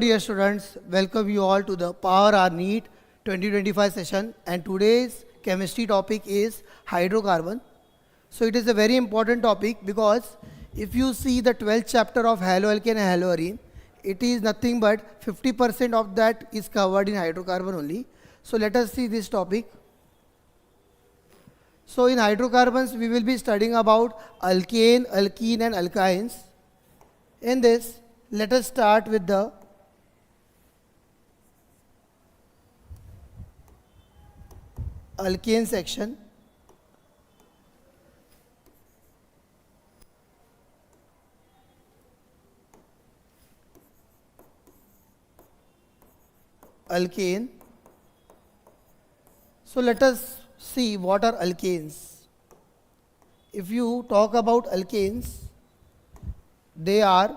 Dear students, welcome you all to the Power our NEET 2025 session, and today's chemistry topic is hydrocarbon. So it is a very important topic because if you see the 12th chapter of haloalkane and haloarine, it is nothing but 50% of that is covered in hydrocarbon only. So let us see this topic. So in hydrocarbons we will be studying about alkane, alkene and alkynes. In this, let us start with the alkane section. Alkane. So let us see what are alkanes. If you talk about alkanes, they are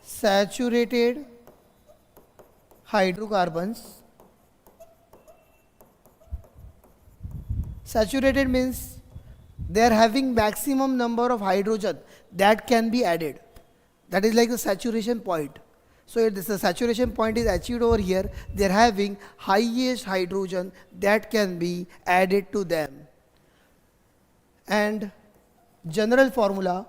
saturated hydrocarbons. Saturated means they are having maximum number of hydrogen that can be added. That is like the saturation point. So if the saturation point is achieved over here, they are having highest hydrogen that can be added to them. And general formula,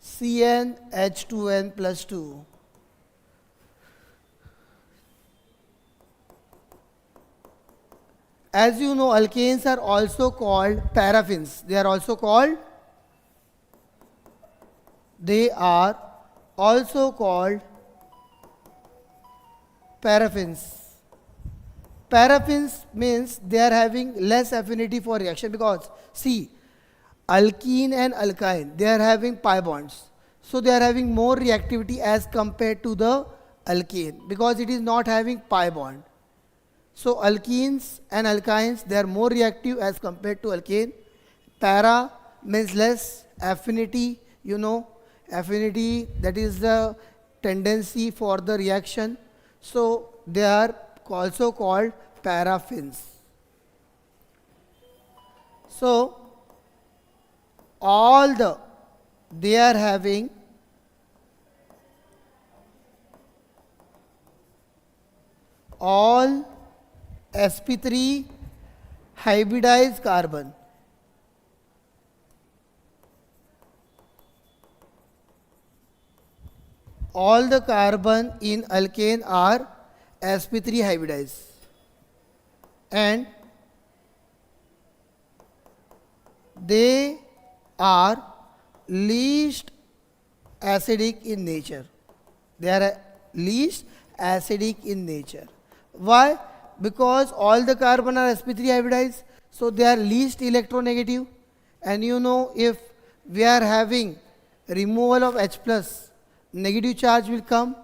CnH2n plus 2. As you know, alkanes are also called paraffins. They are also called paraffins. Paraffins means they are having less affinity for reaction because see, alkene and alkyne, they are having pi bonds. So they are having more reactivity as compared to the alkane because it is not having pi bond. So alkenes and alkynes, they are more reactive as compared to alkane. Para means less affinity, affinity, that is the tendency for the reaction. So they are also called paraffins. So they are having all sp3 hybridized carbon. All the carbon in alkane are sp3 hybridized, and they are least acidic in nature. They are least acidic in nature. Why? Because all the carbon are sp3 hybridized, so they are least electronegative. And if we are having removal of H plus, negative charge will come,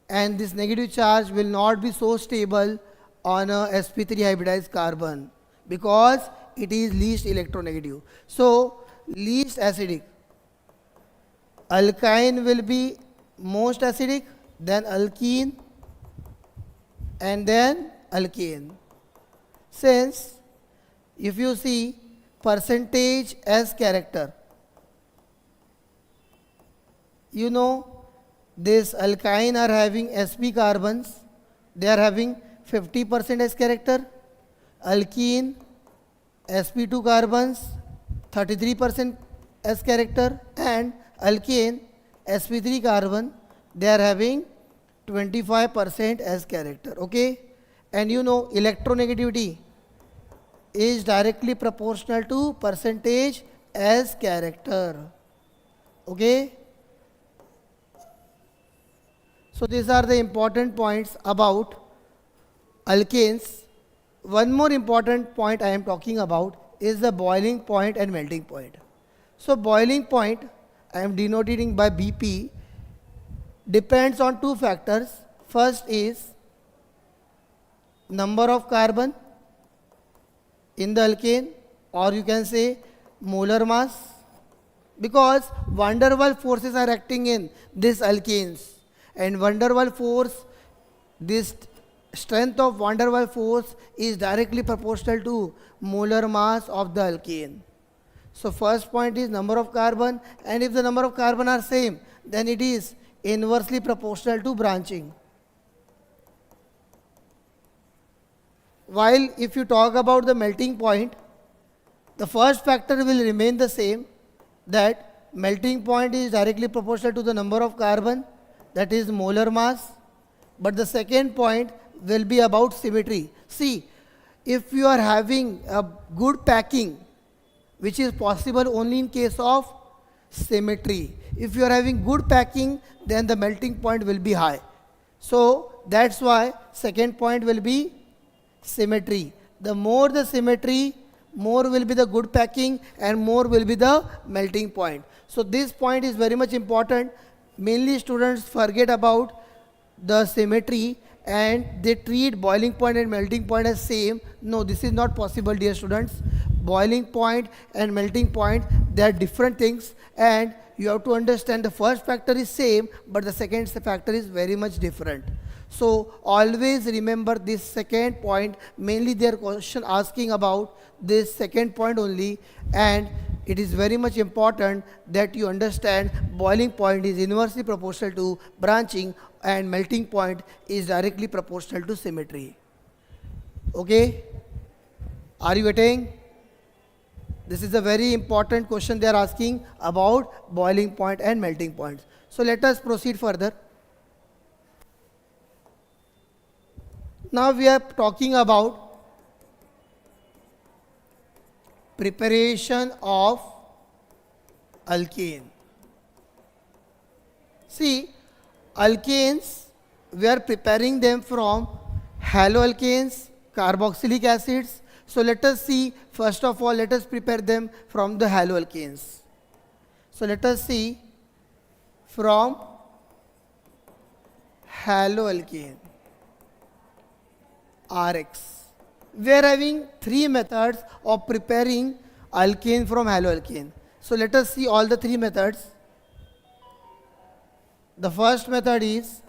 and this negative charge will not be so stable on a sp3 hybridized carbon because it is least electronegative. So least acidic. Alkyne will be most acidic, then alkene, and then alkane. Since if you see percentage as character, this alkyne are having sp carbons, they are having 50% as character. Alkene sp2 carbons 33% as character, and alkane sp3 carbon, they are having 25% as character. Okay, and electronegativity is directly proportional to percentage as character. Okay, so these are the important points about alkanes. One more important point I am talking about is the boiling point and melting point. So boiling point, I am denoting by BP, depends on two factors. First is number of carbon in the alkane, or you can say molar mass, because van der Waals forces are acting in these alkanes, and van der Waals force, this strength of van der Waals force is directly proportional to molar mass of the alkane. So first point is number of carbon, and if the number of carbon are same, then it is inversely proportional to branching. While if you talk about the melting point, the first factor will remain the same, that melting point is directly proportional to the number of carbon, that is molar mass. But the second point will be about symmetry. See, if you are having a good packing, which is possible only in case of symmetry. If you are having good packing, then the melting point will be high. So that's why second point will be symmetry. The more the symmetry, more will be the good packing and more will be the melting point. So this point is very much important. Mainly students forget about the symmetry and they treat boiling point and melting point as same. No, this is not possible, dear students. Boiling point and melting point, they are different things, and you have to understand the first factor is same but the second factor is very much different. So always remember this second point. Mainly their question asking about this second point only, and it is very much important that you understand boiling point is inversely proportional to branching and melting point is directly proportional to symmetry. Okay? Are you getting? This is a very important question they are asking about boiling point and melting points. So let us proceed further. Now we are talking about preparation of alkane. See, alkanes, we are preparing them from haloalkanes, carboxylic acids. So let us see, first of all, let us prepare them from the haloalkanes. So let us see from haloalkane, RX. We are having three methods of preparing alkane from haloalkane. So let us see all the three methods. The first method is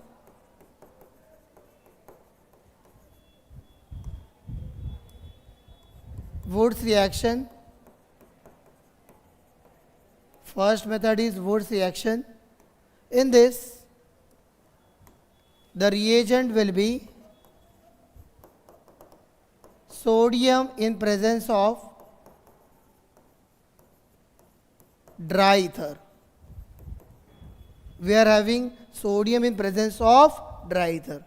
Wood's reaction. First method is Wood's reaction. In this, the reagent will be sodium in presence of dry ether. We are having sodium in presence of dry ether.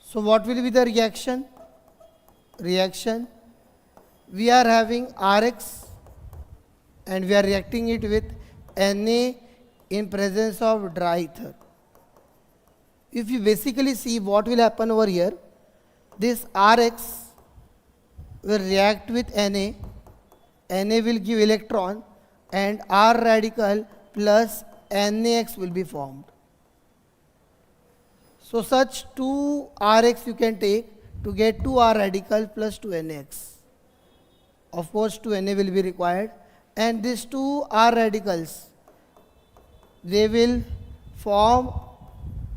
So what will be the reaction? Reaction. We are having RX and we are reacting it with Na in presence of dry ether. If you basically see what will happen over here, this RX will react with Na, Na will give electron, and R radical plus NaX will be formed. So such 2 Rx you can take to get 2 R radical plus 2 NaX. Of course 2 Na will be required, and these 2 R radicals, they will form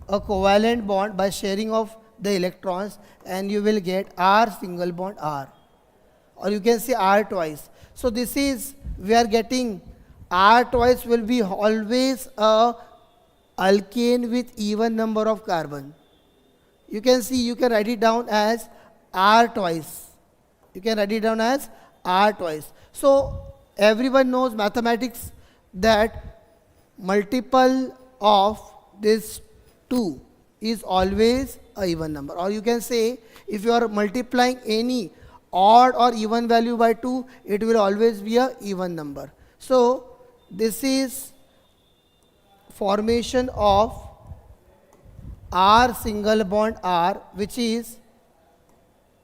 a covalent bond by sharing of the electrons, and you will get R single bond R, or you can say R twice. So this is, we are getting R twice will be always a alkane with even number of carbon. You can see, you can write it down as R twice. You can write it down as R twice. So everyone knows mathematics that multiple of this 2 is always a even number, or you can say if you are multiplying any odd or even value by 2, it will always be a even number. So this is formation of R single bond R, which is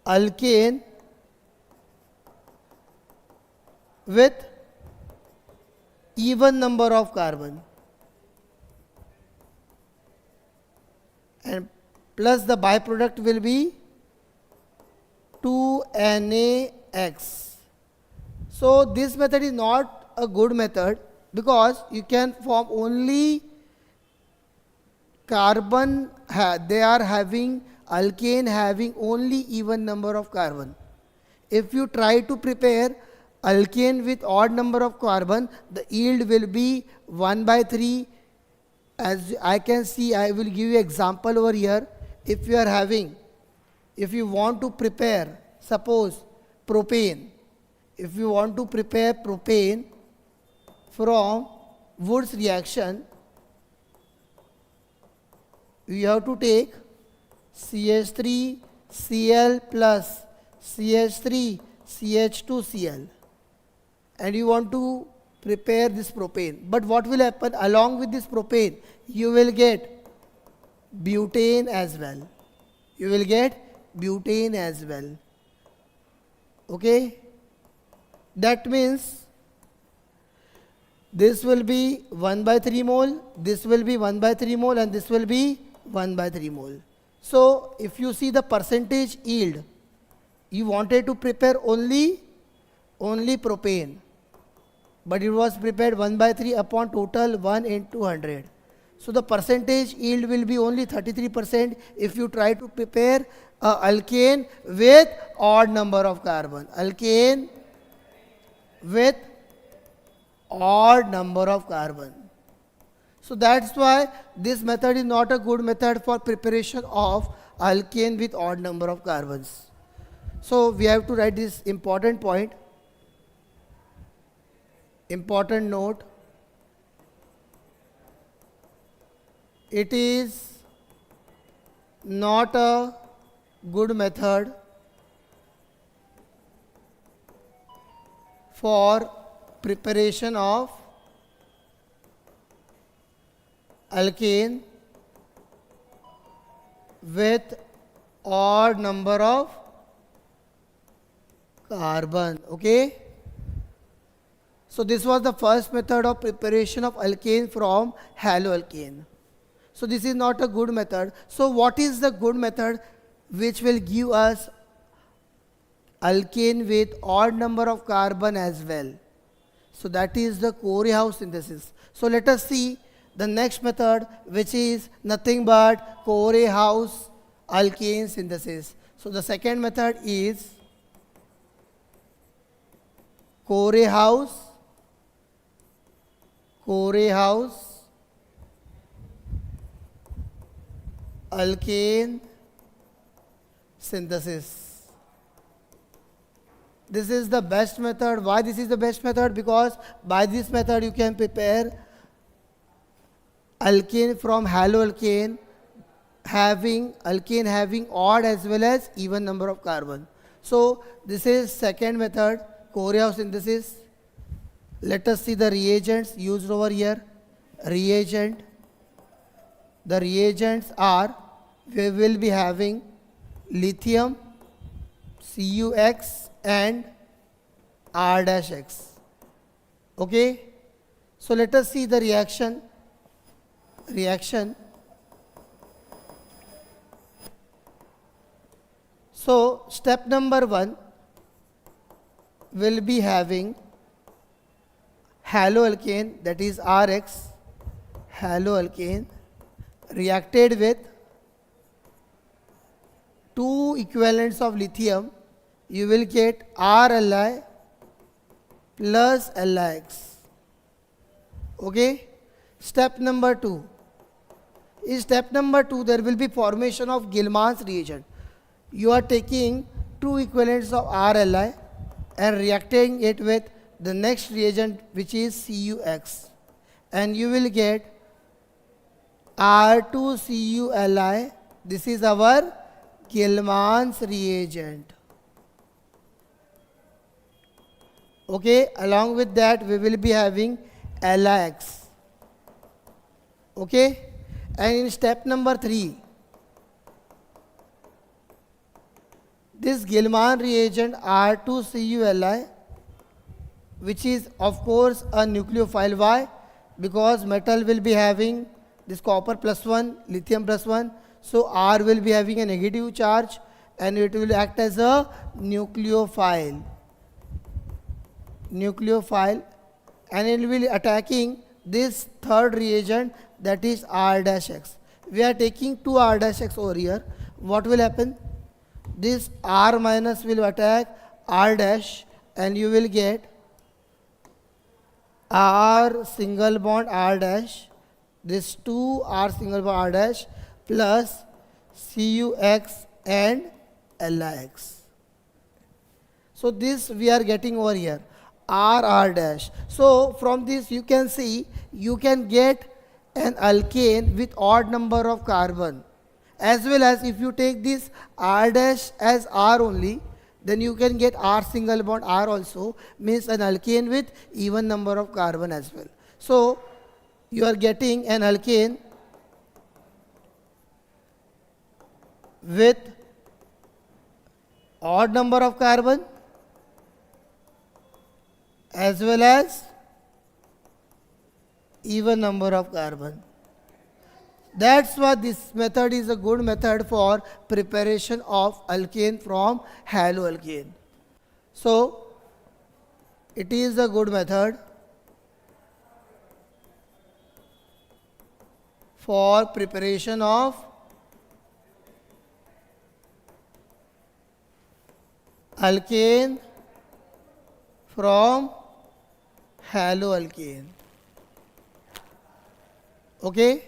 alkane with even number of carbon, and plus the byproduct will be 2NaX. So this method is not a good method because you can form only carbon, they are having alkane having only even number of carbon. If you try to prepare alkane with odd number of carbon, the yield will be 1 by 3. As I can see, I will give you example over here. If you want to prepare, suppose propane, if you want to prepare propane from Wood's reaction, you have to take CH3 Cl plus CH3 CH2Cl, and you want to prepare this propane. But what will happen? Along with this propane, you will get butane as well. You will get butane as well. Okay? That means this will be 1 by 3 mole, this will be 1 by 3 mole, and this will be 1 by 3 mole. So if you see the percentage yield, you wanted to prepare only propane, but it was prepared 1 by 3 upon total 1 into 100. So the percentage yield will be only 33% if you try to prepare alkane with odd number of carbon. Alkane with odd number of carbon. So that's why this method is not a good method for preparation of alkane with odd number of carbons. So we have to write this important point, important note. It is not a good method for preparation of alkane with odd number of carbon. Okay. So this was the first method of preparation of alkane from haloalkane. So this is not a good method. So what is the good method which will give us alkane with odd number of carbon as well? So that is the Corey-House synthesis. So let us see the next method, which is nothing but Corey-House alkane synthesis. So the second method is Corey-House alkane synthesis. This is the best method. Why this is the best method? Because by this method you can prepare alkane from haloalkane having odd as well as even number of carbon. So this is second method, Corey-House synthesis. Let us see the reagents used over here. The reagents are, we will be having lithium, CuX and R-X. Okay. So let us see the reaction. So step number 1 will be having haloalkane, that is Rx, haloalkane reacted with 2 equivalents of lithium. You will get RLi plus LiX. Okay. Step number 2. In step number 2, there will be formation of Gilman's reagent. You are taking 2 equivalents of RLi and reacting it with the next reagent, which is CuX, and you will get R2CuLi. This is our Gilman's reagent. Okay, along with that we will be having LiX. Okay, and in step number 3, this Gilman reagent R2CuLi, which is of course a nucleophile. Why? Because metal will be having this copper plus 1, lithium plus 1. So R will be having a negative charge and it will act as a nucleophile, and it will be attacking this third reagent, that is R-X. We are taking 2 R-X over here. What will happen? This R minus will attack R dash and you will get R single bond R dash, this 2 R single bond R dash plus CUX and LIX. So this we are getting over here, R dash. So from this you can see, you can get an alkane with odd number of carbon, as well as if you take this R dash as R only, then you can get R single bond R also, means an alkane with even number of carbon as well. So you are getting an alkane with odd number of carbon as well as even number of carbon. That's why this method is a good method for preparation of alkane from haloalkane. So it is a good method for preparation of alkane from haloalkane. Okay,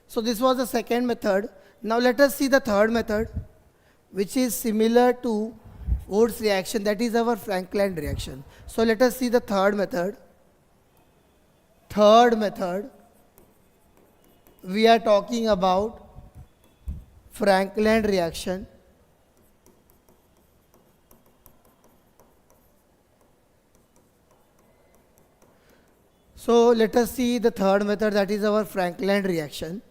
so this was the second method. Now let us see the third method, which is similar to Wood's reaction, that is our Franklin reaction. So let us see the third method. Third method, we are talking about Franklin reaction. So let us see the third method, that is our Franklin reaction.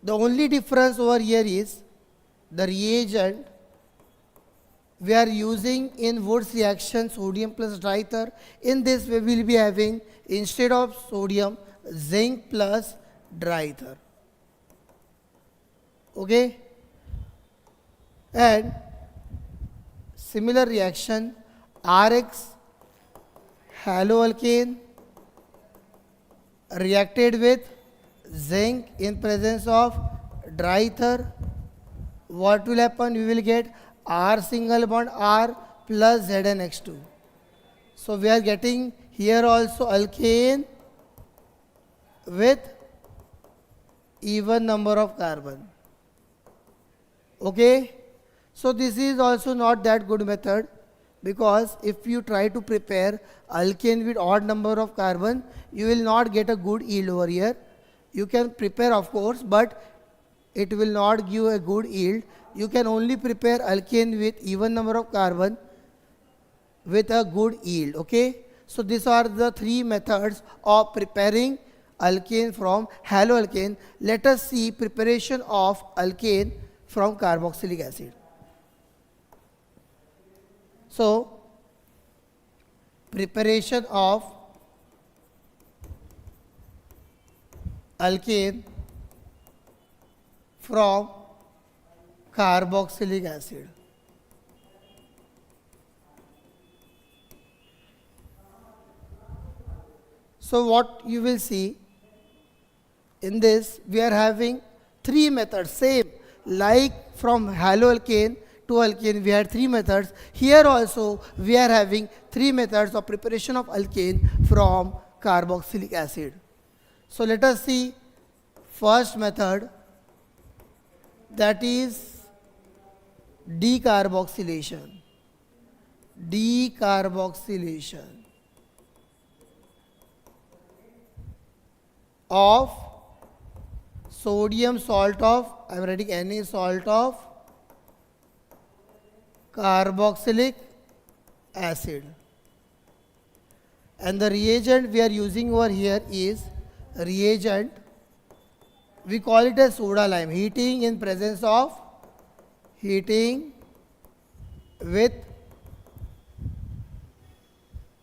The only difference over here is the reagent we are using in Wood's reaction, sodium plus diether. In this we will be having, instead of sodium, zinc plus diether. Okay, and similar reaction, RX haloalkane reacted with zinc in presence of diether. What will happen? We will get R single bond R plus ZnX2. So we are getting here also alkane with even number of carbon. Okay, so this is also not that good method, because if you try to prepare alkane with odd number of carbon, you will not get a good yield over here. You can prepare of course, but it will not give a good yield. You can only prepare alkane with even number of carbon with a good yield. Okay, so these are the three methods of preparing alkane from haloalkane. Let us see preparation of alkane from carboxylic acid. So preparation of alkane from carboxylic acid. So what you will see in this, we are having three methods, same like from haloalkane to alkane we had three methods. Here also we are having three methods of preparation of alkane from carboxylic acid. So let us see first method, that is decarboxylation. Decarboxylation of sodium salt of, I am writing Na salt of carboxylic acid, and the reagent we are using over here is reagent, we call it as soda lime. Heating in presence of, heating with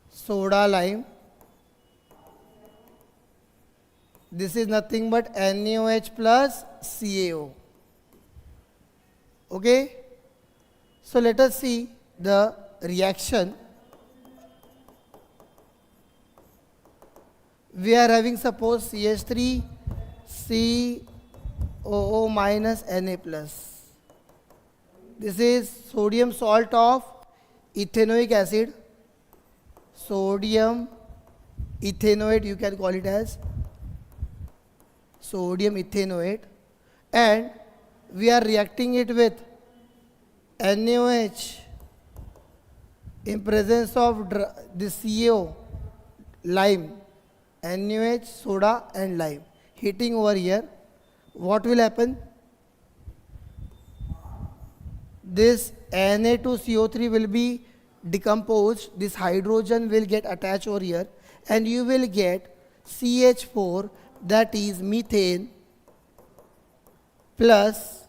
soda lime. This is nothing but NaOH plus CaO. Okay, so let us see the reaction. We are having, suppose, CH3 COO minus Na plus. This is sodium salt of ethanoic acid. sodium ethanoate, you can call it as sodium ethanoate, and we are reacting it with NaOH in presence of this CaO, lime, NaOH, soda and lime. Heating over here, what will happen? This Na2CO3 will be decomposed, this hydrogen will get attached over here, and you will get CH4, that is methane, plus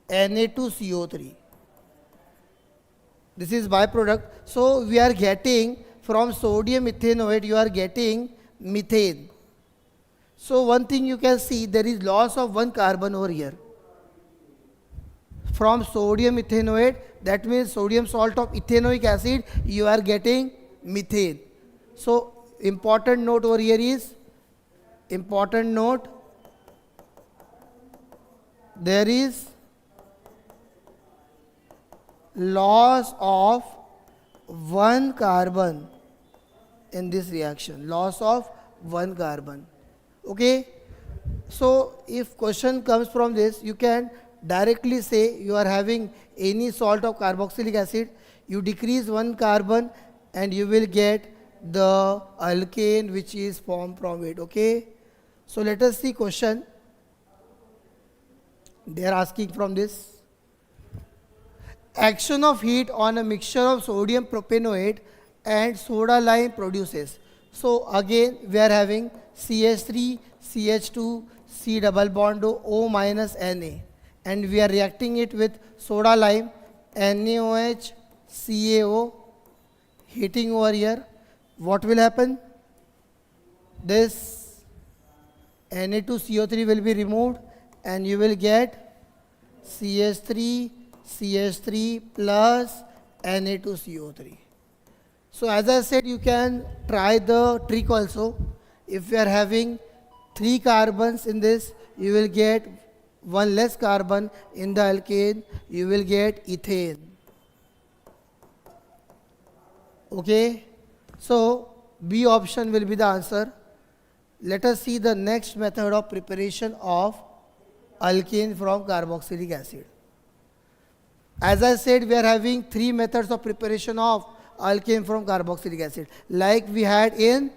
Na2CO3. This is byproduct. So we are getting from sodium ethanoate, you are getting methane. So one thing you can see, there is loss of one carbon over here. From sodium ethanoate, that means sodium salt of ethanoic acid, you are getting methane. So important note over here is, important note, there is loss of one carbon in this reaction, loss of one carbon. Okay, so if question comes from this, you can directly say you are having any salt of carboxylic acid, you decrease one carbon and you will get the alkane which is formed from it. Okay, so let us see question. They are asking from this. Action of heat on a mixture of sodium propanoate and soda lime produces. So again we are having CH3, CH2, C double bond O minus Na, and we are reacting it with soda lime, NaOH, CaO, heating over here. What will happen? This Na2CO3 will be removed and you will get CH3, CH3 plus Na2CO3. So as I said, you can try the trick also. If you are having 3 carbons in this, you will get one less carbon in the alkane, you will get ethane. Okay, so B option will be the answer. Let us see the next method of preparation of alkane from carboxylic acid. As I said, we are having 3 methods of preparation of alkane from carboxylic acid. Like we had in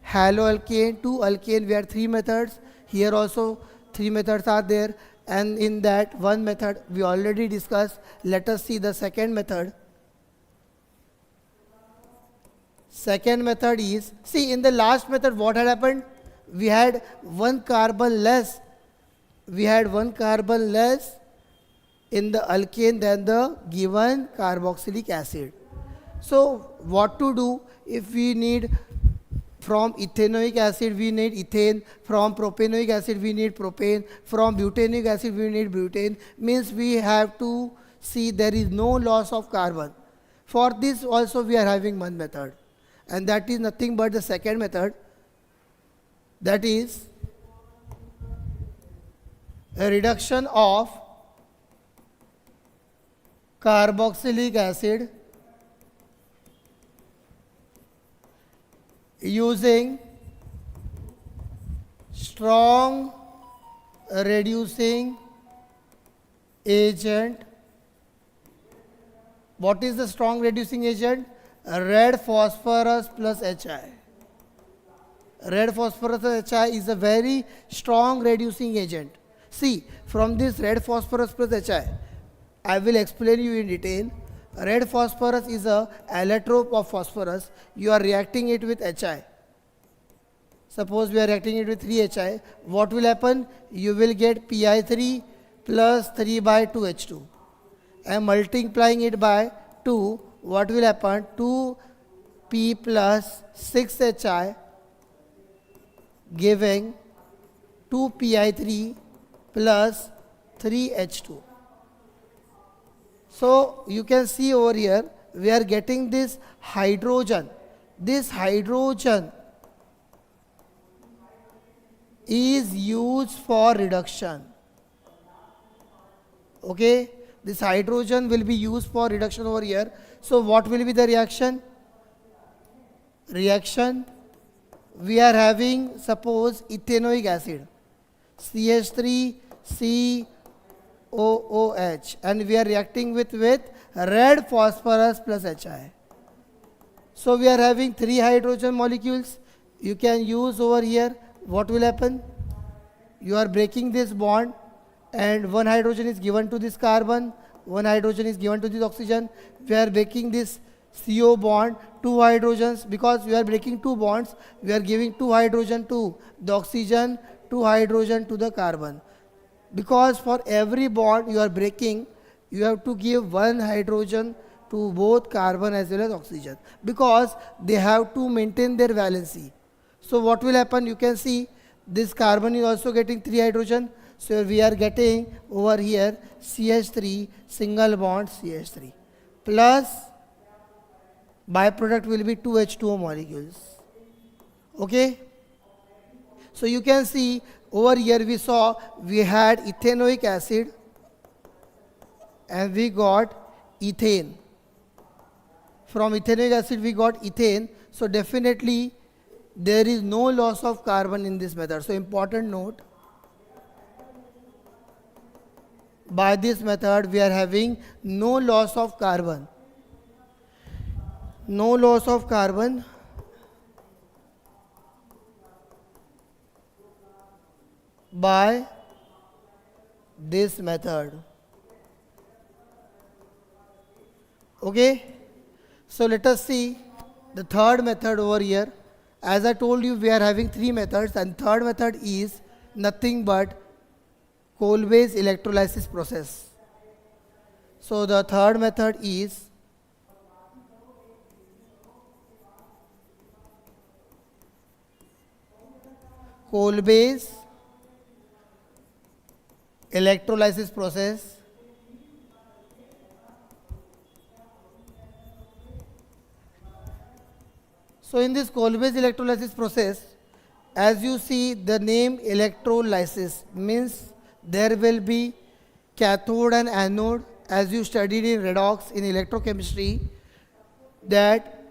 haloalkane, 2-alkane, we had 3 methods. Here also 3 methods are there, and in that one method we already discussed. Let us see the second method. Second method is, see in the last method what had happened? We had one carbon less. We had one carbon less in the alkane than the given carboxylic acid. So what to do? If we need from ethanoic acid we need ethane, from propanoic acid we need propane, from butanoic acid we need butane, means we have to see there is no loss of carbon. For this also we are having one method, and that is nothing but the second method, that is a reduction of carboxylic acid using strong reducing agent. What is the strong reducing agent? Red phosphorus plus Hi. Red phosphorus plus Hi is a very strong reducing agent. See, from this red phosphorus plus Hi, I will explain you in detail. Red phosphorus is a allotrope of phosphorus. You are reacting it with Hi. Suppose we are reacting it with 3Hi. What will happen? You will get Pi3 plus 3 by 2H2. I am multiplying it by 2. What will happen? 2P plus 6Hi giving 2Pi3 plus 3H2. So you can see over here, we are getting this hydrogen. This hydrogen is used for reduction. Okay, This hydrogen will be used for reduction over here. So what will be the reaction? Reaction, we are having, suppose, ethanoic acid, CH3COOH, and we are reacting with red phosphorus plus HI. So we are having 3 hydrogen molecules. You can use over here. What will happen? You are breaking this bond, and 1 hydrogen is given to this carbon, 1 hydrogen is given to this oxygen. We are breaking this CO bond, 2 hydrogens, because we are breaking 2 bonds, we are giving 2 hydrogen to the oxygen, 2 hydrogen to the carbon. Because for every bond you are breaking, you have to give 1 hydrogen to both carbon as well as oxygen, because they have to maintain their valency. So what will happen? You can see this carbon is also getting 3 hydrogen. So we are getting over here CH3 single bond CH3 plus byproduct will be 2 H2O molecules. Okay. So you can see over here we saw we had ethanoic acid and we got ethane. From ethanoic acid we got ethane. So definitely there is no loss of carbon in this method. So important note, by this method we are having no loss of carbon. No loss of carbon by this method. Okay. So let us see the third method over here. As I told you, we are having 3 methods, and third method is nothing but coal-based electrolysis process. So the third method is coal-based electrolysis process. So in this coal-based electrolysis process, as you see the name electrolysis means there will be cathode and anode, as you studied in redox in electrochemistry, that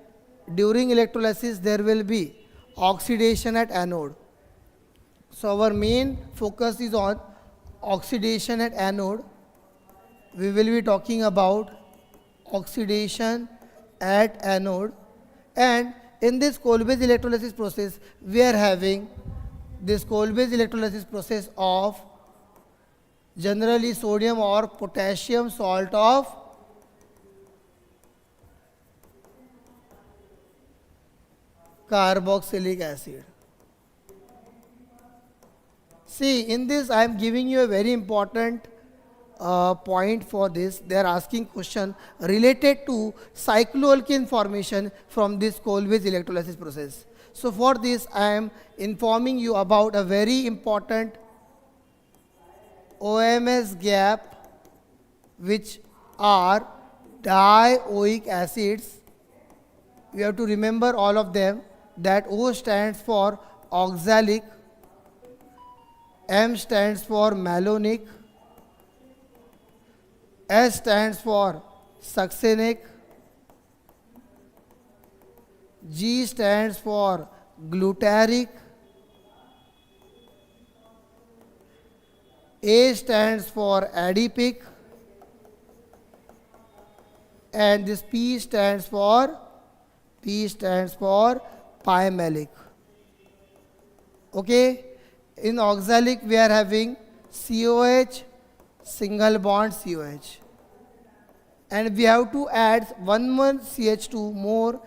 during electrolysis there will be oxidation at anode. So our main focus is on oxidation at anode. We will be talking about oxidation at anode, and in this coal-based electrolysis process we are having this coal-based electrolysis process of generally sodium or potassium salt of carboxylic acid. See, in this I am giving you a very important point for this. They are asking question related to cycloalkane formation from this coal-based electrolysis process. So for this I am informing you about a very important OMS gap, which are dioic acids. You have to remember all of them, that O stands for oxalic, M stands for malonic, S stands for succinic, G stands for glutaric, A stands for adipic, and this P stands for pymalic. Okay. In oxalic we are having COH, single bond COH, and we have to add one more CH2 more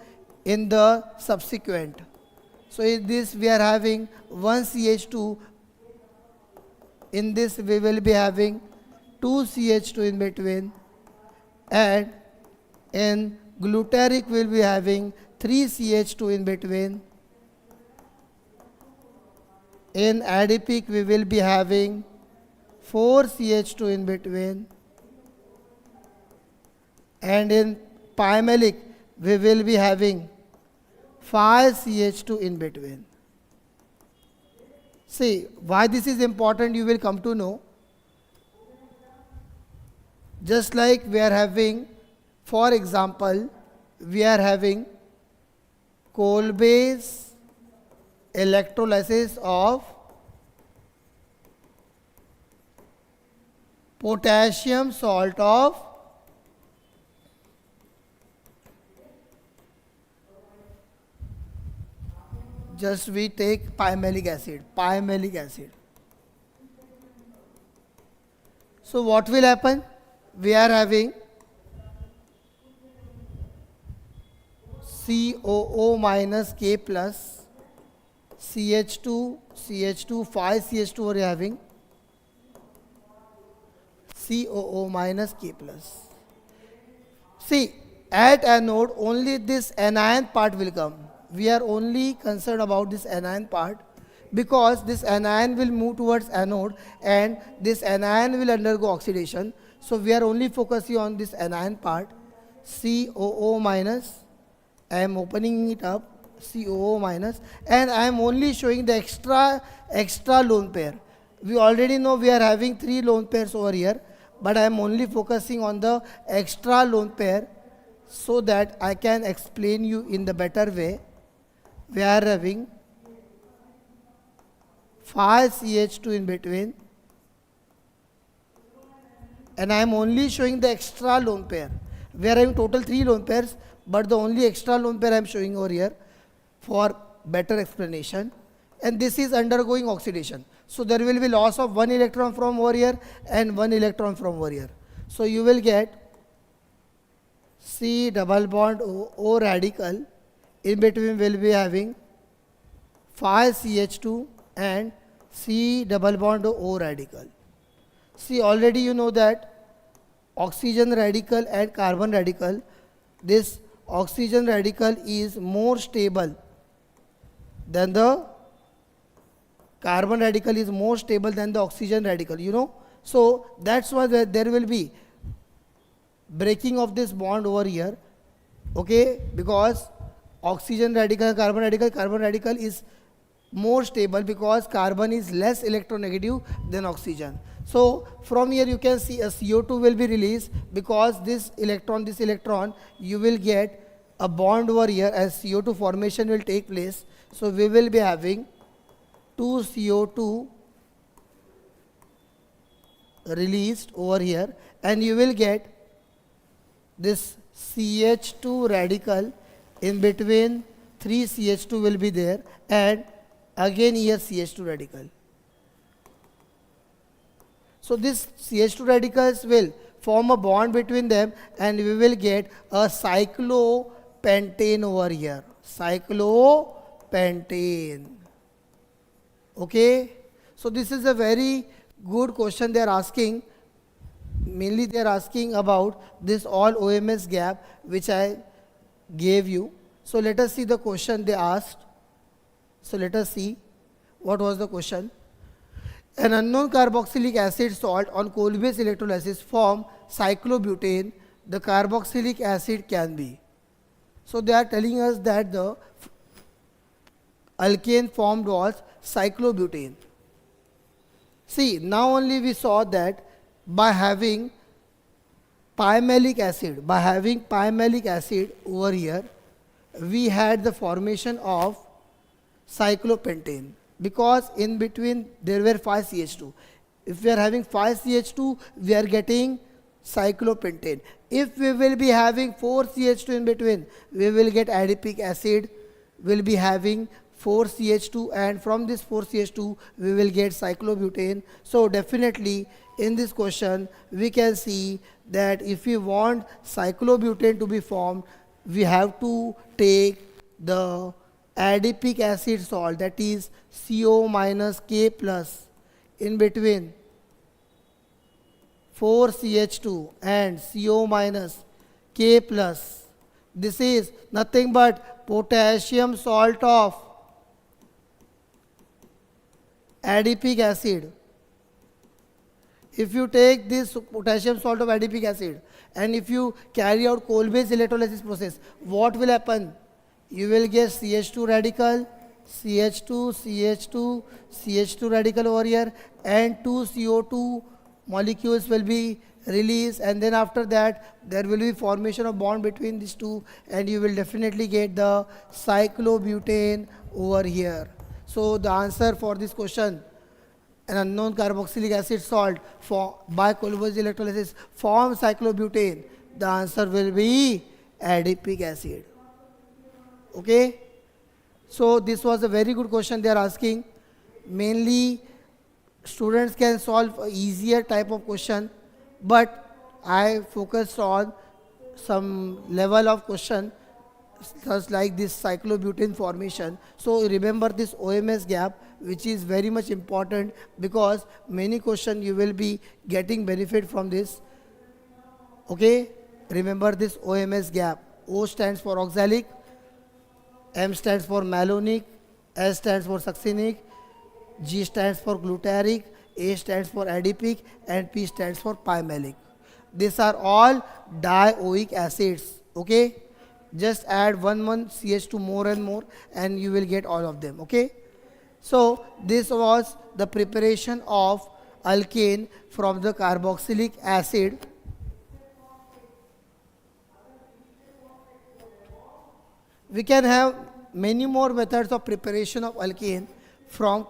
in the subsequent. So in this we are having 1 CH2, in this we will be having 2 CH2 in between, and in glutaric we will be having 3 CH2 in between. In adipic we will be having 4 CH2 in between, and in pymalic we will be having 5 CH2 in between. See, why this is important you will come to know. Just like we are having, for example, we are having coal base electrolysis of potassium salt of just we take pymalic acid. So what will happen? We are having COO minus K plus CH2, 5 CH2 we are having COO minus K plus. See, at anode only this anion part will come. We are only concerned about this anion part because this anion will move towards anode and this anion will undergo oxidation. So we are only focusing on this anion part. COO minus, I am opening it up, COO minus, and I am only showing the extra lone pair. We already know we are having 3 lone pairs over here, but I am only focusing on the extra lone pair so that I can explain you in the better way. We are having 5 CH2 in between, and I am only showing the extra lone pair. We are having total 3 lone pairs, but the only extra lone pair I am showing over here for better explanation. And this is undergoing oxidation. So there will be loss of 1 electron from over here and 1 electron from over here. So you will get C double bond O radical. In between will be having 5 CH2 and C double bond O radical. See, already you know that oxygen radical and carbon radical, this oxygen radical is more stable than the carbon radical is more stable than the oxygen radical, you know. So that's why there will be breaking of this bond over here, okay, because oxygen radical, carbon radical is more stable because carbon is less electronegative than oxygen. So from here you can see a CO2 will be released because this electron you will get a bond over here as CO2 formation will take place. So we will be having 2 CO2 released over here, and you will get this CH2 radical in between 3 CH2 will be there, and again here CH2 radical. So this CH2 radicals will form a bond between them and we will get a cyclopentane over here. Cyclopentane. Okay. So this is a very good question they are asking. Mainly they are asking about this all OMS gap which I gave you. So let us see the question they asked. So let us see what was the question. An unknown carboxylic acid salt on coal-based electrolysis form cyclobutane. The carboxylic acid can be. So they are telling us that the alkane formed was cyclobutane. See, now only we saw that by having pymalic acid over here, we had the formation of cyclopentane because in between there were 5 CH2. If we are having 5 CH2, we are getting cyclopentane. If we will be having 4 CH2 in between, we will get adipic acid, will be having 4 CH2, and from this 4 CH2 we will get cyclobutane. So definitely in this question we can see that if we want cyclobutane to be formed, we have to take the adipic acid salt, that is CO minus K plus, in between 4 CH2 and CO minus K plus. This is nothing but potassium salt of adipic acid. If you take this potassium salt of adipic acid and if you carry out coal-based electrolysis process, what will happen? You will get CH2 radical, CH2 radical over here, and 2 CO2 molecules will be released, and then after that there will be formation of bond between these two, and you will definitely get the cyclobutane over here. So the answer for this question, an unknown carboxylic acid salt by Kolber's electrolysis forms cyclobutane. The answer will be adipic acid. Okay? So this was a very good question they are asking. Mainly students can solve a easier type of question, but I focused on some level of question such like this cyclobutane formation. So remember this OMS gap, which is very much important, because many questions you will be getting benefit from this. Okay, remember this OMS gap. O stands for oxalic, M stands for malonic, S stands for succinic, G stands for glutaric, A stands for adipic, and P stands for pymalic. These are all dioic acids. Okay, just add one CH2 more and more, and you will get all of them. Okay, so this was the preparation of alkane from the carboxylic acid. We can have many more methods of preparation of alkane from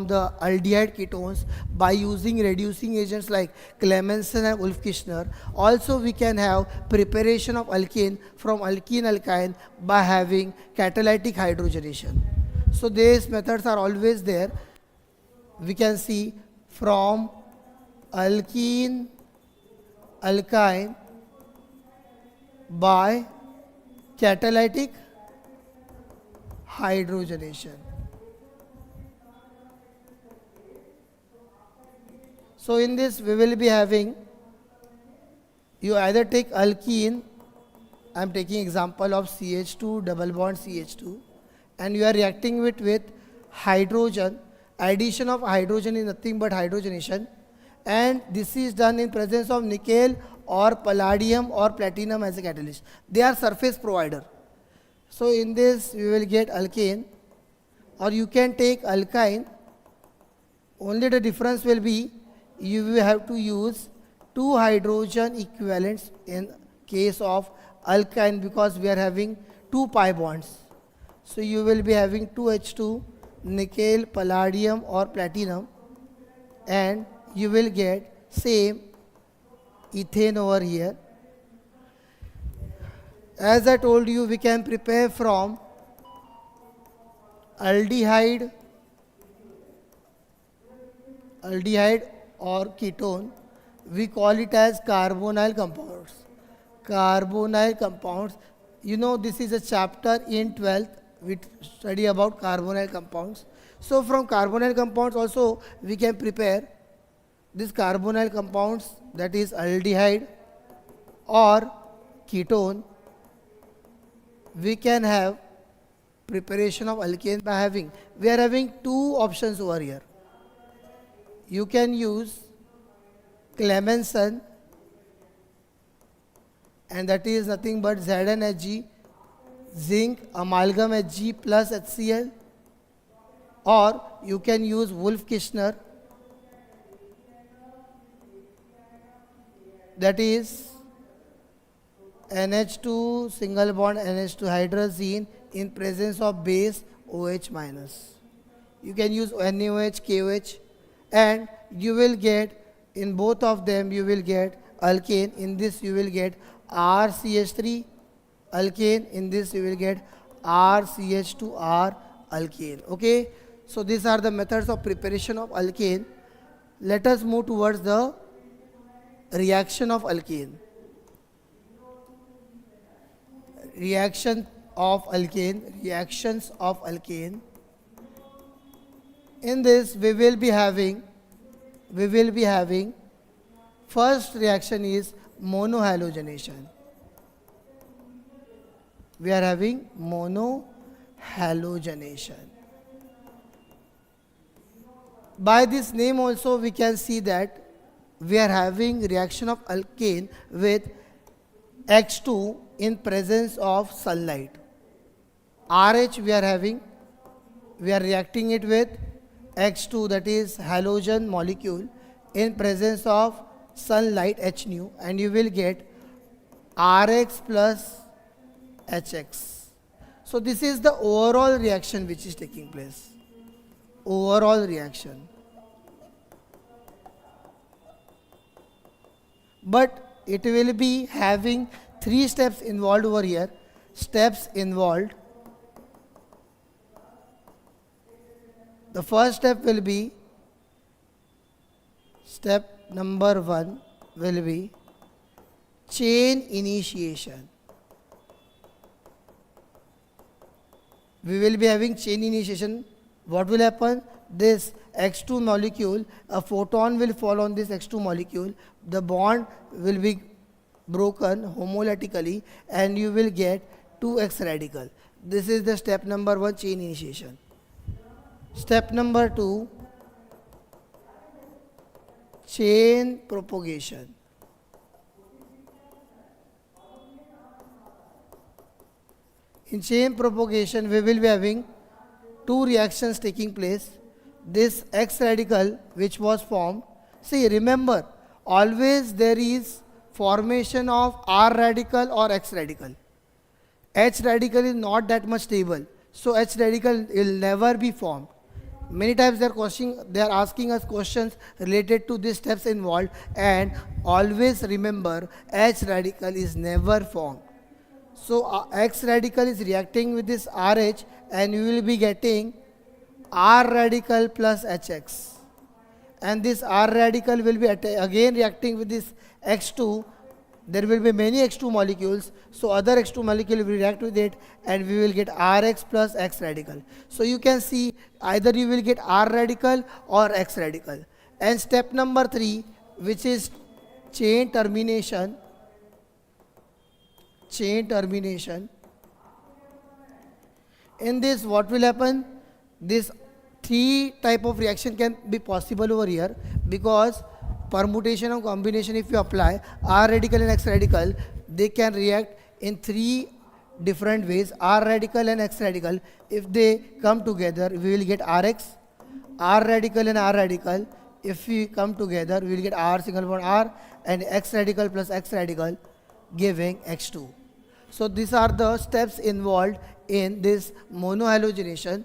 the aldehyde ketones by using reducing agents like Clemmensen and Wolff-Kishner. Also, we can have preparation of alkane from alkene-alkyne by having catalytic hydrogenation. So these methods are always there. We can see from alkene-alkyne by catalytic hydrogenation. So in this we will be having, you either take alkene, I am taking example of CH2 double bond CH2, and you are reacting it with hydrogen. Addition of hydrogen is nothing but hydrogenation, and this is done in presence of nickel or palladium or platinum as a catalyst. They are surface provider. So in this we will get alkane, or you can take alkyne. Only the difference will be you will have to use 2 hydrogen equivalents in case of alkyne, because we are having 2 pi bonds. So you will be having 2H2, nickel, palladium or platinum, and you will get same ethane over here. As I told you, we can prepare from aldehyde or ketone. We call it as carbonyl compounds. Carbonyl compounds. You know, this is a chapter in 12th. We study about carbonyl compounds. So from carbonyl compounds also we can prepare this carbonyl compounds, that is aldehyde or ketone. We can have preparation of alkane by having, we are having 2 options over here. You can use Clemmensen, and that is nothing but ZnHg, zinc amalgam Hg plus HCl, or you can use Wolff-Kishner, that is NH2 single bond NH2 hydrazine in presence of base OH minus. You can use NaOH, KOH, and you will get, in both of them you will get alkane. In this you will get RCH3 alkane. In this you will get RCH2R alkane. Okay. So these are the methods of preparation of alkane. Let us move towards the reaction of alkane. Reactions of alkane. In this we will be having first reaction is monohalogenation. We are having monohalogenation. By this name also we can see that we are having reaction of alkane with H2 in presence of sunlight. RH we are reacting it with H2, that is halogen molecule, in presence of sunlight H nu, and you will get Rx plus Hx. So this is the overall reaction which is taking place. Overall reaction. But it will be having 3 steps involved over here. Steps involved. The first step will be, step number 1 will be chain initiation. We will be having chain initiation. What will happen? This X2 molecule, a photon will fall on this X2 molecule. The bond will be broken homolytically and you will get 2x radical. This is the step number 1, chain initiation. Step number 2, chain propagation. In chain propagation, we will be having 2 reactions taking place. This X radical which was formed, see, remember, always there is formation of R radical or X radical. H radical is not that much stable, so H radical will never be formed. Many times they are asking us questions related to these steps involved, and always remember H radical is never formed. So X radical is reacting with this RH and you will be getting R radical plus HX. And this R radical will be again reacting with this X2. There will be many X2 molecules, so other X2 molecule will react with it and we will get Rx plus X radical. So you can see either you will get R radical or X radical. And step number 3, which is chain termination. Chain termination. In this, what will happen? This 3 type of reaction can be possible over here, because permutation or combination if you apply R radical and X radical, they can react in 3 different ways. R radical and X radical, if they come together, we will get Rx. R radical and R radical, if we come together, we will get R single bond R, and X radical plus X radical giving X2. So these are the steps involved in this monohalogenation.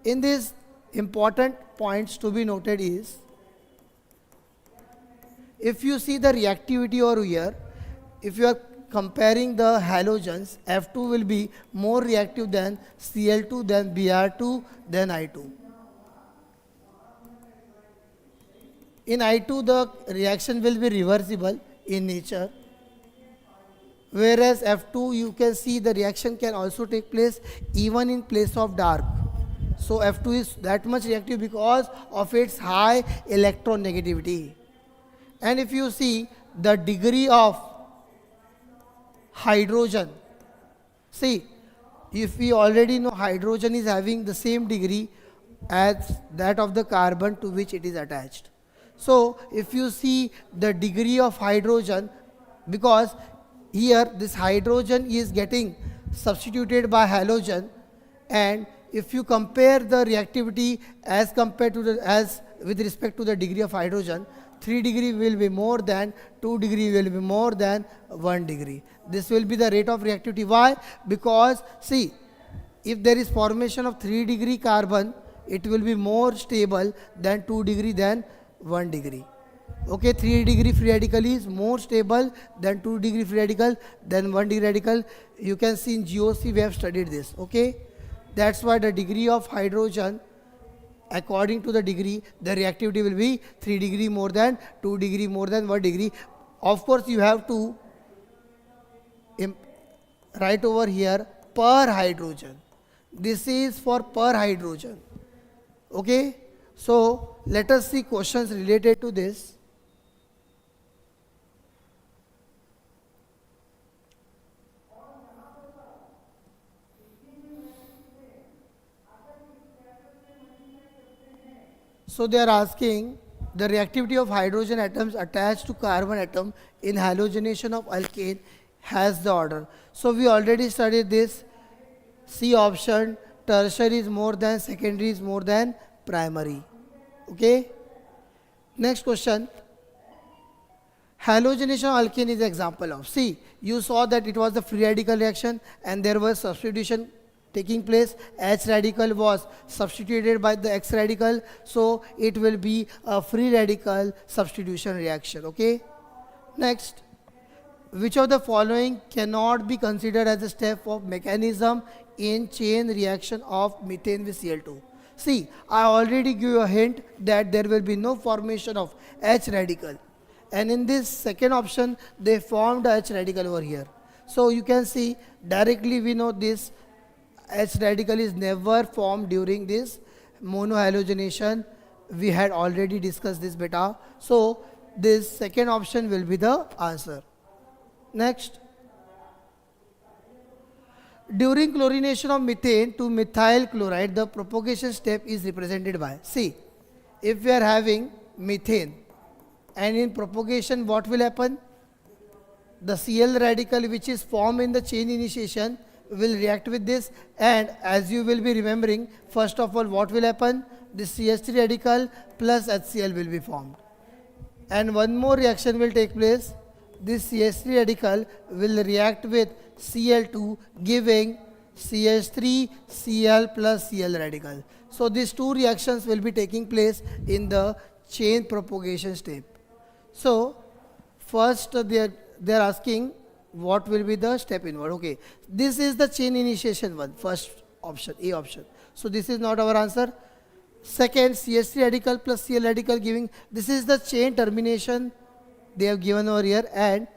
In this, important points to be noted is, if you see the reactivity over here, if you are comparing the halogens, F2 will be more reactive than Cl2, then Br2, then I2. In I2, the reaction will be reversible in nature. Whereas F2, you can see the reaction can also take place even in place of dark. So F2 is that much reactive because of its high electronegativity. And if you see the degree of hydrogen, see, if we already know hydrogen is having the same degree as that of the carbon to which it is attached. So if you see the degree of hydrogen, because here this hydrogen is getting substituted by halogen, and if you compare the reactivity as compared to with respect to the degree of hydrogen, 3 degree will be more than 2 degree will be more than 1 degree. This will be the rate of reactivity. Why? Because see, if there is formation of 3 degree carbon, it will be more stable than 2 degree than 1 degree. Okay, 3 degree free radical is more stable than 2 degree free radical than 1 degree radical. You can see in GOC we have studied this. Okay, that's why the degree of hydrogen, according to the degree, the reactivity will be 3 degree more than 2 degree more than 1 degree. Of course, you have to write over here per hydrogen. This is for per hydrogen. Okay, so let us see questions related to this. So they are asking the reactivity of hydrogen atoms attached to carbon atom in halogenation of alkane has the order. So we already studied this. C option, tertiary is more than secondary is more than primary. Okay. Next question. Halogenation of alkane is an example of. See, you saw that it was a free radical reaction and there was substitution taking place. H radical was substituted by the X radical, so it will be a free radical substitution reaction. Okay. Next, which of the following cannot be considered as a step of mechanism in chain reaction of methane with Cl2? See, I already give you a hint that there will be no formation of H radical. And in this second option, they formed a H radical over here. So you can see directly we know this H radical is never formed during this monohalogenation. We had already discussed this beta. So this second option will be the answer. Next. During chlorination of methane to methyl chloride, the propagation step is represented by. See, if we are having methane, and in propagation what will happen? The Cl radical which is formed in the chain initiation will react with this, and as you will be remembering, first of all what will happen? This CH3 radical plus HCl will be formed, and one more reaction will take place. This CH3 radical will react with Cl2 giving CH3 Cl plus Cl radical. So these two reactions will be taking place in the chain propagation step. So first they are asking what will be the step involved. Okay, this is the chain initiation one, first option, A option. So this is not our answer. Second, CH3 radical plus Cl radical giving, this is the chain termination they have given over here, and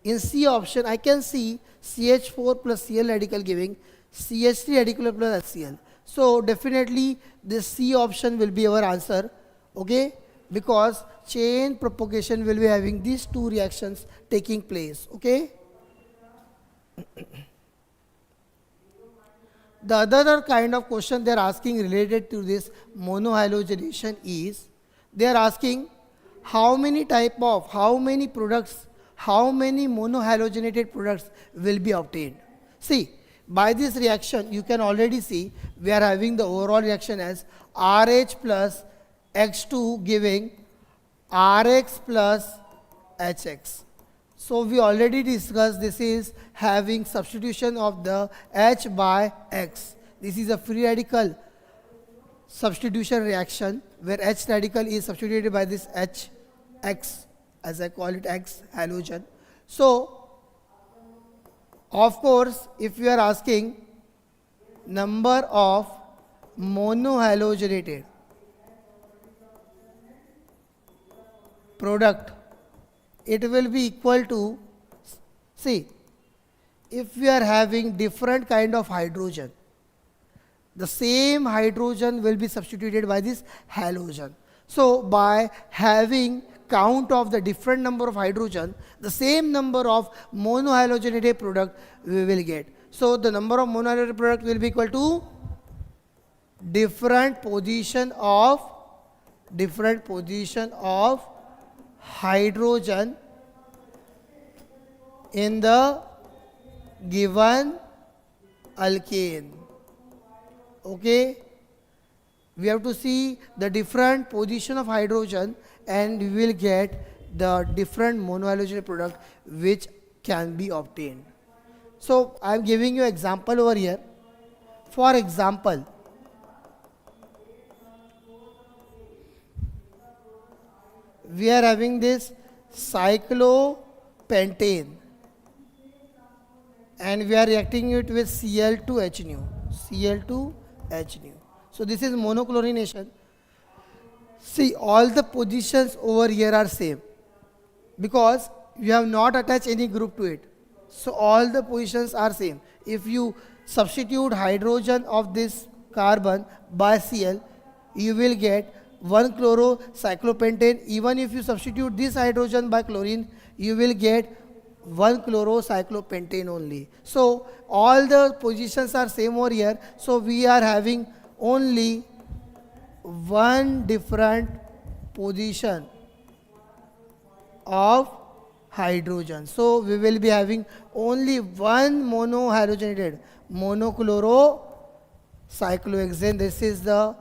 in C option I can see CH4 plus Cl radical giving CH3 radical plus HCl. So definitely this C option will be our answer. Okay, because chain propagation will be having these two reactions taking place. Okay. The other kind of question they are asking related to this monohalogenation is, they are asking how many products, how many monohalogenated products will be obtained. See, by this reaction you can already see we are having the overall reaction as RH plus X2 giving Rx plus Hx. So we already discussed this is having substitution of the H by X. This is a free radical substitution reaction where H radical is substituted by this Hx, as I call it X halogen. So of course if we are asking number of monohalogenated product, it will be equal to, see, if we are having different kind of hydrogen, the same hydrogen will be substituted by this halogen. So by having count of the different number of hydrogen, the same number of monohalogenated product we will get. So the number of monohalogenated product will be equal to different position of hydrogen in the given alkane. Okay, we have to see the different position of hydrogen and we will get the different monohalogen product which can be obtained. So I am giving you example over here. For example, we are having this cyclopentane and we are reacting it with Cl2H nu. So this is monochlorination. See, all the positions over here are same because you have not attached any group to it. So all the positions are same. If you substitute hydrogen of this carbon by Cl, you will get 1-chlorocyclopentane. Even if you substitute this hydrogen by chlorine, you will get 1-chlorocyclopentane only. So all the positions are same over here. So we are having only one different position of hydrogen. So we will be having only one monohalogenated monochlorocyclohexane. This is the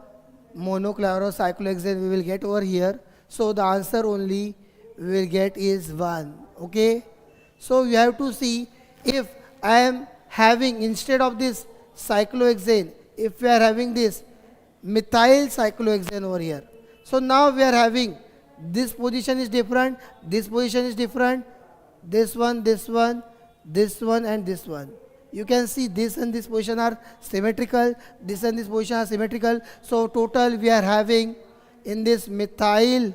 monochlorocyclohexane we will get over here. So the answer only we will get is 1. Okay. So you have to see if I am having instead of this cyclohexane, if we are having this methyl cyclohexane over here. So now we are having this position is different, this position is different, this one, this one, this one and this one. You can see this and this position are symmetrical, this and this position are symmetrical. So total we are having in this methyl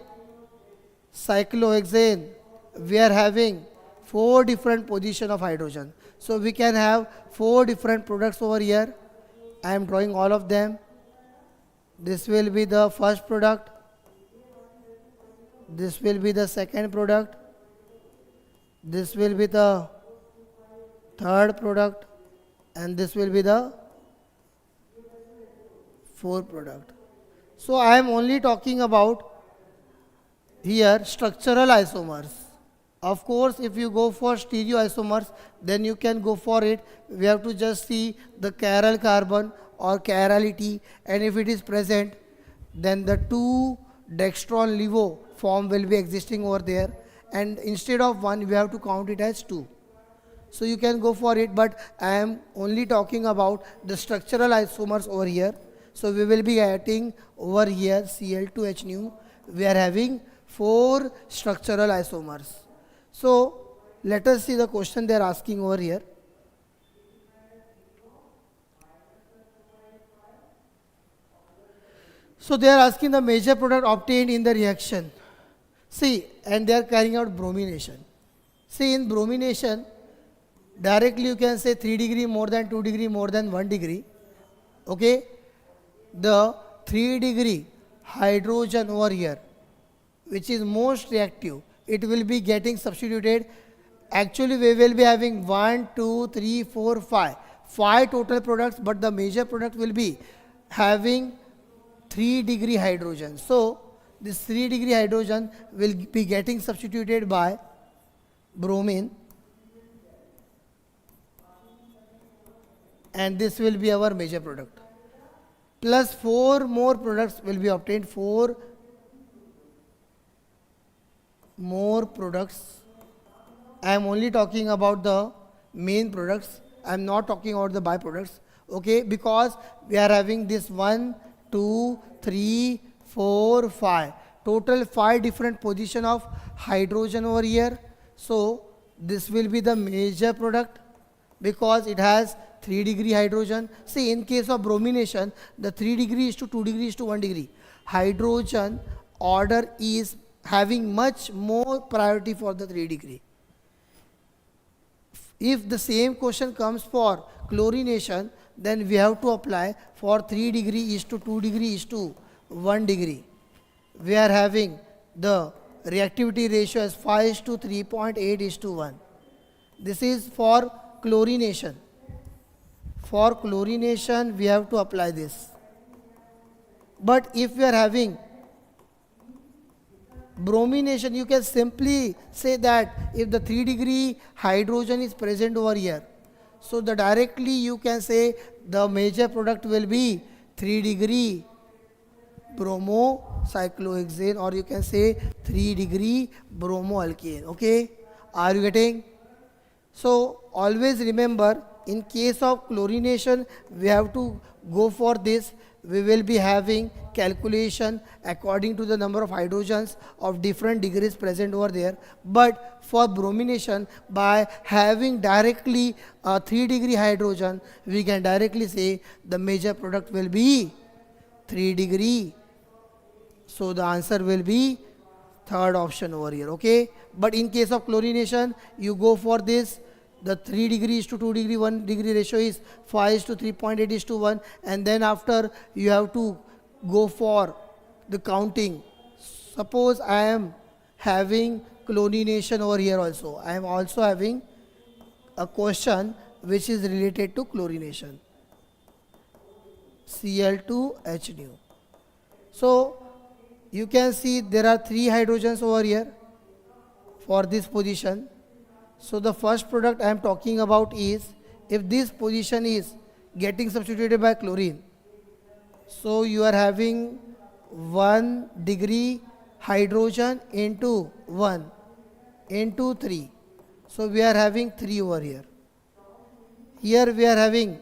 cyclohexane, we are having 4 different position of hydrogen. So we can have 4 different products over here. I am drawing all of them. This will be the first product. This will be the second product. This will be the third product. And this will be the fourth product. So I am only talking about here structural isomers. Of course, if you go for stereoisomers, then you can go for it. We have to just see the chiral carbon or chirality, and if it is present, then the 2 dextron levo form will be existing over there, and instead of 1 we have to count it as 2. So you can go for it, but I am only talking about the structural isomers over here. So we will be getting over here Cl2H nu. We are having 4 structural isomers. So let us see the question they are asking over here. So they are asking the major product obtained in the reaction. See, and they are carrying out bromination. See, in bromination, directly you can say 3 degree more than 2 degree more than 1 degree. Okay, the 3 degree hydrogen over here, which is most reactive, it will be getting substituted. Actually we will be having 1, 2, 3, 4, 5. 5 total products, but the major product will be having 3 degree hydrogen. So this 3 degree hydrogen will be getting substituted by bromine, and this will be our major product. Plus 4 more products will be obtained, 4 more products. I am only talking about the main products. I am not talking about the byproducts. Okay, because we are having this 1, 2, 3, 4, 5. Total 5 different position of hydrogen over here. So this will be the major product because it has 3 degree hydrogen. See, in case of bromination, the 3 degree is to 2 degree is to 1 degree. Hydrogen order is having much more priority for the 3 degree. If the same question comes for chlorination, then we have to apply for 3 degree is to 2 degree is to 1 degree. We are having the reactivity ratio as 5 is to 3.8 is to 1. This is for chlorination. For chlorination, we have to apply this. But if we are having bromination, you can simply say that if the 3 degree hydrogen is present over here, so the directly you can say the major product will be 3 degree bromocyclohexane, or you can say 3 degree bromoalkane. Okay, are you getting? So always remember, in case of chlorination, we have to go for this. We will be having calculation according to the number of hydrogens of different degrees present over there. But for bromination, by having directly a 3 degree hydrogen, we can directly say the major product will be 3 degree. So the answer will be third option over here. Okay, but in case of chlorination, you go for this. The 3 degree is to 2 degree, 1 degree ratio is 5 is to 3.8 is to 1, and then after you have to go for the counting. Suppose I am having chlorination over here also. I am also having a question which is related to chlorination. Cl2H nu. So you can see there are 3 hydrogens over here for this position. So the first product I am talking about is, if this position is getting substituted by chlorine, so you are having 1 degree hydrogen into 1 into 3. So we are having 3 over here. Here we are having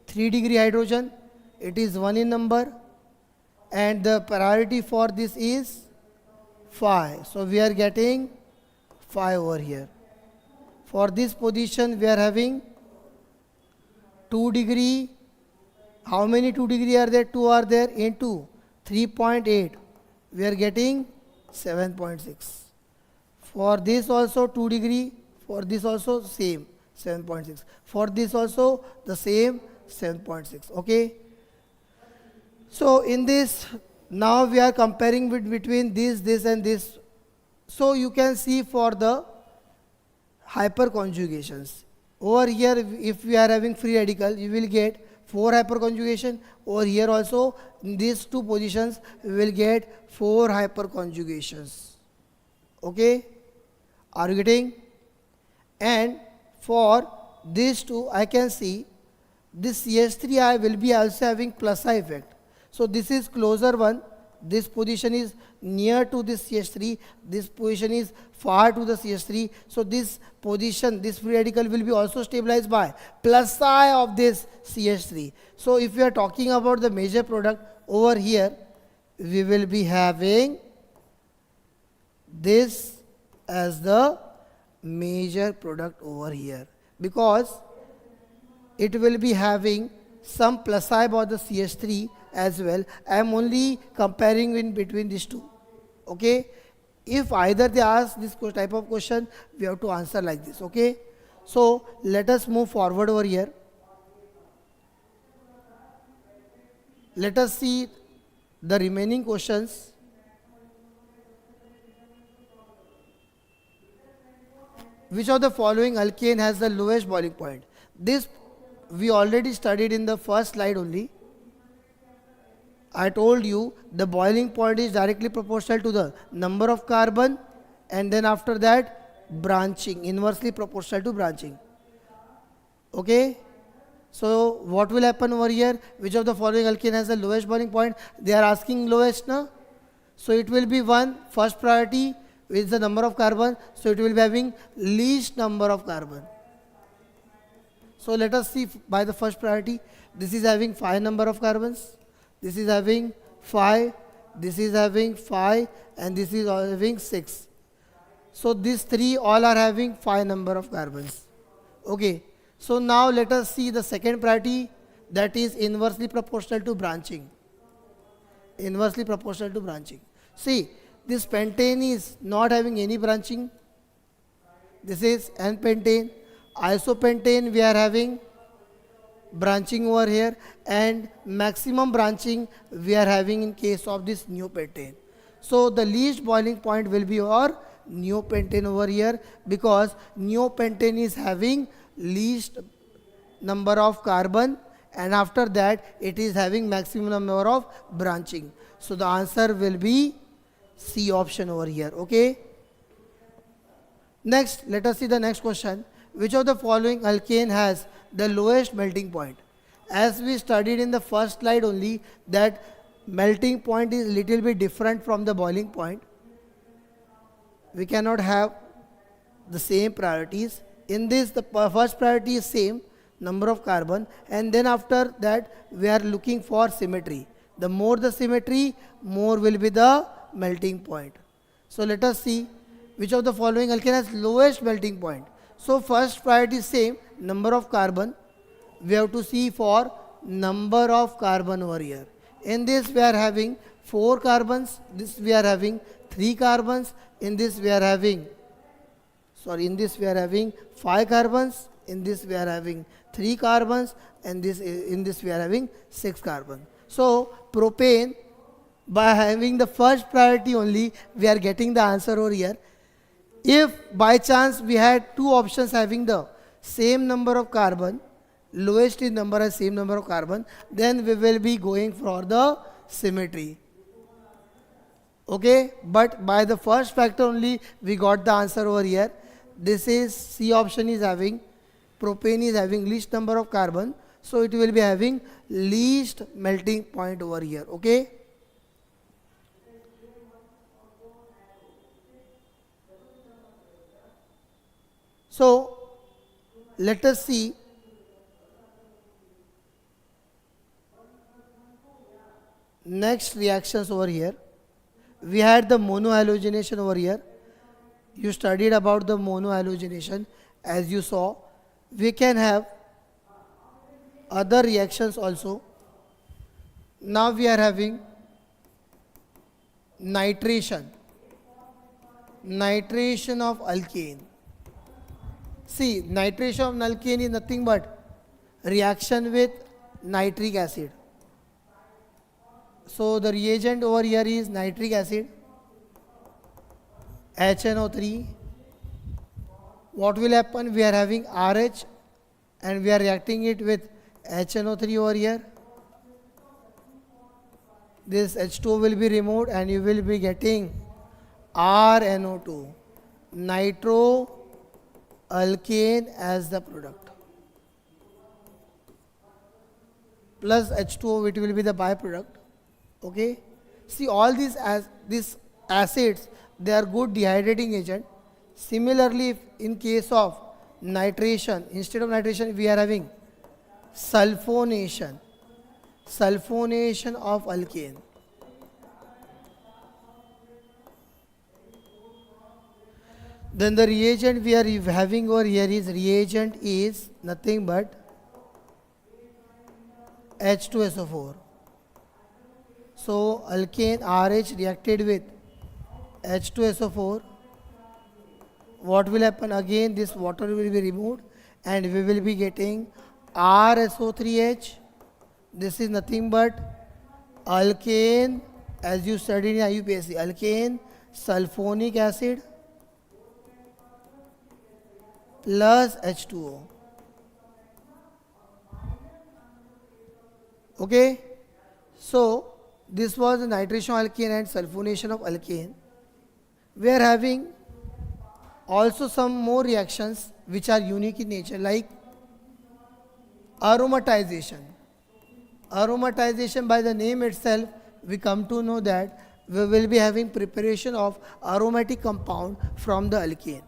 3 degree hydrogen. It is 1 in number. And the priority for this is 5. So we are getting 5 over here. For this position we are having 2 degree. How many 2 degree are there? 2 are there into 3.8. We are getting 7.6. For this also 2 degree. For this also same 7.6. For this also the same 7.6. Okay. So in this, now we are comparing between this and this. So you can see for the hyperconjugations. Over here, if we are having free radical, you will get 4 hyperconjugation. Over here also, in these two positions, we will get 4 hyperconjugations. Okay? Are you getting? And for these two, I can see this CH3I will be also having plus I effect. So this is closer one. This position is near to this CH3. This position is far to the CH3. So this position, this free radical will be also stabilized by plus I of this CH3. So if we are talking about the major product over here, we will be having this as the major product over here, because it will be having some plus I about the CH3 as well. I am only comparing in between these two. Okay. If either they ask this type of question, we have to answer like this. Okay. So let us move forward over here. Let us see the remaining questions. Which of the following alkane has the lowest boiling point? This we already studied in the first slide only. I told you the boiling point is directly proportional to the number of carbon, and then after that branching, inversely proportional to branching. Okay. So what will happen over here? Which of the following alkane has the lowest boiling point? They are asking lowest, na? So it will be one, first priority is the number of carbon. So it will be having least number of carbon. So let us see by the first priority. This is having 5 number of carbons. This is having 5. This is having 5. And this is having 6. So these 3 all are having 5 number of carbons. Okay. So now let us see the second priority, that is inversely proportional to branching. Inversely proportional to branching. See, this pentane is not having any branching. This is N-pentane. Isopentane we are having branching over here, and maximum branching we are having in case of this neopentane. So the least boiling point will be our neopentane over here, because neopentane is having least number of carbon, and after that it is having maximum number of branching. So the answer will be C option over here. Okay. Next, let us see the next question. Which of the following alkane has the lowest melting point? As we studied in the first slide only, that melting point is little bit different from the boiling point. We cannot have the same priorities. In this, the first priority is same, number of carbon, and then after that we are looking for symmetry. The more the symmetry, more will be the melting point. So let us see which of the following alkane has lowest melting point. So first priority is same, number of carbon. We have to see for number of carbon over here. In this we are having 4 carbons. This we are having 3 carbons. In this we are having, in this we are having 5 carbons. In this we are having 3 carbons. And in this we are having 6 carbons. So propane, by having the first priority only, we are getting the answer over here. If by chance we had 2 options having the same number of carbon, lowest in number has same number of carbon, then we will be going for the symmetry. Okay, but by the first factor only we got the answer over here. This is C option is having, propane is having least number of carbon, so it will be having least melting point over here. Okay. So let us see next reactions over here. We had the monohalogenation over here. You studied about the monohalogenation. As you saw, we can have other reactions also. Now we are having nitration of alkane. See, nitration of alkane is nothing but reaction with nitric acid. So the reagent over here is nitric acid, HNO3. What will happen? We are having RH and we are reacting it with HNO3 over here. This H2O will be removed and you will be getting RNO2, nitroalkane as the product. Plus H2O, it will be the byproduct. Okay. See, all these acids, they are good dehydrating agent. Similarly, if in case of nitration, instead of nitration, we are having sulfonation of alkane. Then the reagent we are having over here is reagent is nothing but H2SO4. So alkane RH reacted with H2SO4. What will happen? Again, this water will be removed and we will be getting RSO3H. This is nothing but alkane, as you studied in IUPAC, alkane sulfonic acid plus H2O. Okay. So this was the nitration of alkane and sulfonation of alkane. We are having also some more reactions which are unique in nature, like aromatization. Aromatization, by the name itself, we come to know that we will be having preparation of aromatic compound from the alkane.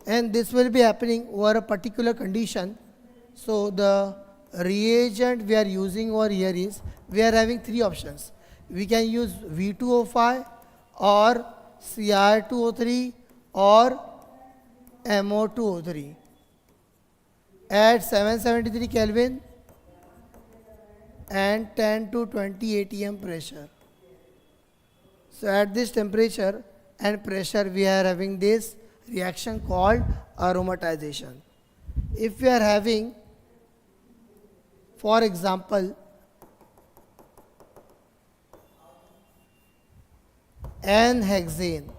And this will be happening over a particular condition. So the reagent we are using over here is, we are having three options. We can use V2O5 or Cr2O3 or MO2O3 at 773 Kelvin and 10 to 20 atm pressure. So at this temperature and pressure we are having this reaction called aromatization. If we are having, for example, N-hexane.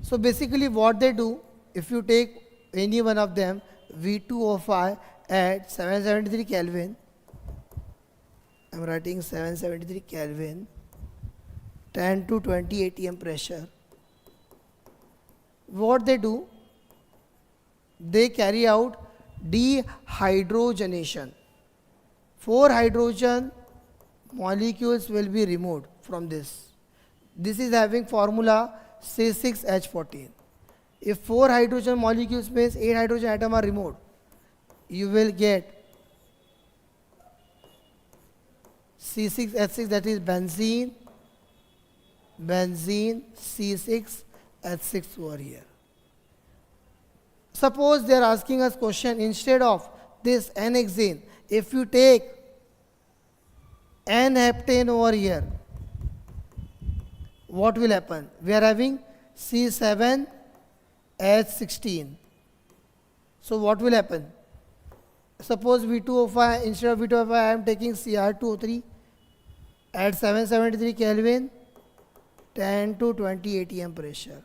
So basically what they do, if you take any one of them, V2O5 at 773 Kelvin, I am writing 773 Kelvin, 10 to 20 atm pressure. What they do, they carry out dehydrogenation. 4 hydrogen molecules will be removed from this. This is having formula C6H14. If 4 hydrogen molecules means 8 hydrogen atoms are removed, you will get C6H6, that is benzene C6H6 over here. Suppose they are asking us question, instead of this N-hexane, if you take N-heptane over here, what will happen? We are having C7H16. So what will happen? Suppose V2O5, instead of V2O5 I am taking Cr2O3 at 773 Kelvin, 10 to 20 atm pressure.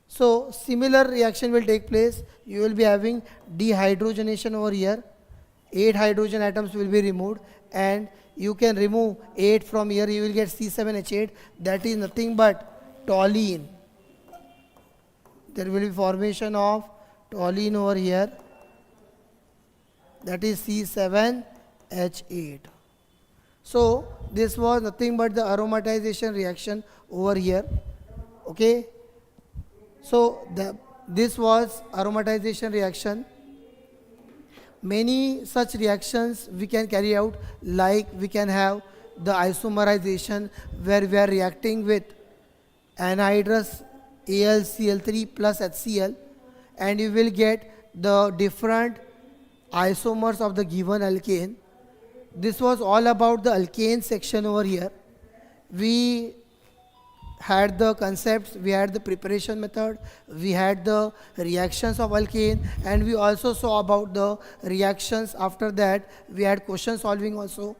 So similar reaction will take place. You will be having dehydrogenation over here. 8 hydrogen atoms will be removed and you can remove 8 from here, you will get C7H8, that is nothing but toluene. There will be formation of toluene over here, that is C7H8. So this was nothing but the aromatization reaction over here. Okay. So This was aromatization reaction. Many such reactions we can carry out, like we can have the isomerization where we are reacting with anhydrous AlCl3 plus HCl, and you will get the different isomers of the given alkane. This was all about the alkane section over here. We had the concepts, we had the preparation method, we had the reactions of alkane, and we also saw about the reactions. After that, we had question solving also.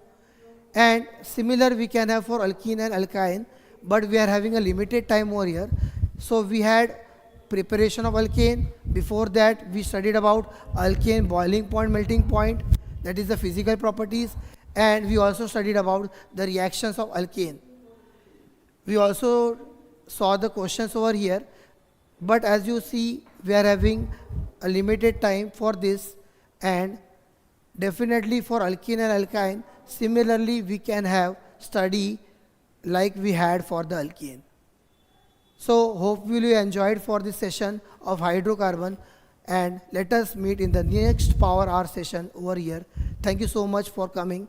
And similar we can have for alkene and alkyne, but we are having a limited time over here. So we had preparation of alkane. Before that, we studied about alkane boiling point, melting point, that is the physical properties, and we also studied about the reactions of alkane. We also saw the questions over here, but as you see, we are having a limited time for this, and definitely for alkene and alkyne, similarly we can have study like we had for the alkane. So hopefully you enjoyed for this session of hydrocarbon, and let us meet in the next power hour session over here. Thank you so much for coming.